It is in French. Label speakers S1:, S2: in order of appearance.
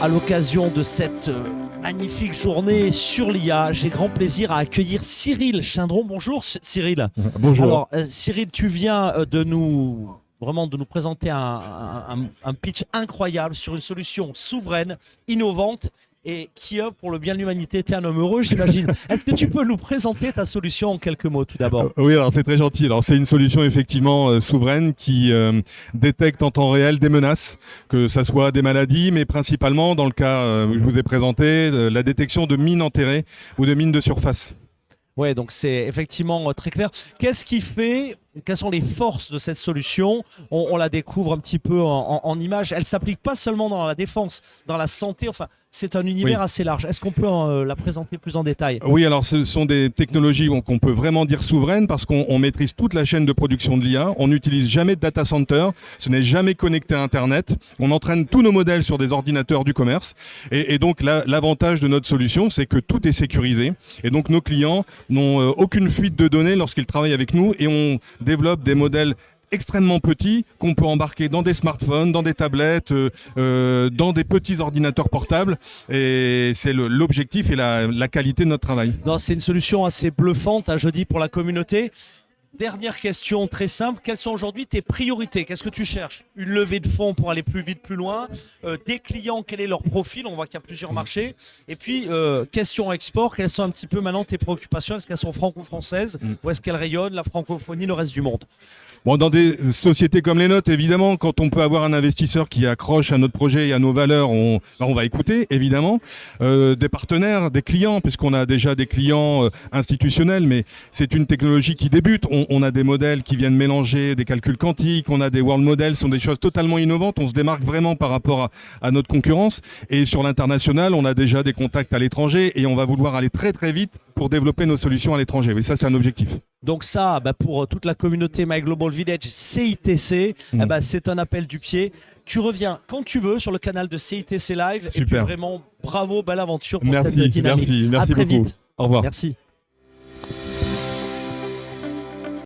S1: À l'occasion de cette magnifique journée sur l'IA, j'ai grand plaisir à accueillir Cyril Chindron. Bonjour Cyril.
S2: Bonjour.
S1: Alors Cyril, tu viens de nous présenter un pitch incroyable sur une solution souveraine, innovante et qui œuvre pour le bien de l'humanité. T'es un homme heureux, j'imagine. Est-ce que tu peux nous présenter ta solution en quelques mots tout d'abord?
S2: Oui, alors c'est très gentil. Alors c'est une solution effectivement souveraine qui détecte en temps réel des menaces, que ça soit des maladies, mais principalement dans le cas que je vous ai présenté, la détection de mines enterrées ou de mines de surface.
S1: Ouais, donc c'est effectivement très clair. Qu'est-ce qui fait, quelles sont les forces de cette solution? On la découvre un petit peu en images. Elle s'applique pas seulement dans la défense, dans la santé. Enfin, c'est un univers assez large. Est-ce qu'on peut la présenter plus en détail?
S2: Oui, alors ce sont des technologies qu'on peut vraiment dire souveraines parce qu'on maîtrise toute la chaîne de production de l'IA. On n'utilise jamais de data center. Ce n'est jamais connecté à Internet. On entraîne tous nos modèles sur des ordinateurs du commerce. Et donc l'avantage de notre solution, c'est que tout est sécurisé. Et donc nos clients n'ont aucune fuite de données lorsqu'ils travaillent avec nous et on développe des modèles extrêmement petits qu'on peut embarquer dans des smartphones, dans des tablettes, dans des petits ordinateurs portables. Et c'est l'objectif et la qualité de notre travail.
S1: Non, c'est une solution assez bluffante, hein, je dis, pour la communauté. Dernière question très simple, quelles sont aujourd'hui tes priorités? Qu'est-ce que tu cherches? Une levée de fonds pour aller plus vite, plus loin? Des clients, quel est leur profil? On voit qu'il y a plusieurs marchés. Et puis, question export, quelles sont un petit peu maintenant tes préoccupations? Est-ce qu'elles sont franco-françaises ou est-ce qu'elles rayonnent la francophonie, le reste du monde?
S2: Bon, dans des sociétés comme les nôtres, évidemment, quand on peut avoir un investisseur qui accroche à notre projet et à nos valeurs, on va écouter, évidemment. Des partenaires, des clients, puisqu'on a déjà des clients institutionnels, mais c'est une technologie qui débute. On a des modèles qui viennent mélanger des calculs quantiques, on a des world models, ce sont des choses totalement innovantes. On se démarque vraiment par rapport à notre concurrence. Et sur l'international, on a déjà des contacts à l'étranger et on va vouloir aller très très vite pour développer nos solutions à l'étranger. Oui, ça, c'est un objectif.
S1: Donc ça, pour toute la communauté My Global Village CITC, c'est un appel du pied. Tu reviens quand tu veux sur le canal de CITC Live.
S2: Super.
S1: Et puis vraiment, bravo, belle aventure pour cette
S2: Merci,
S1: dynamique.
S2: merci
S1: À très
S2: beaucoup.
S1: vite.
S2: Au revoir.
S1: Merci.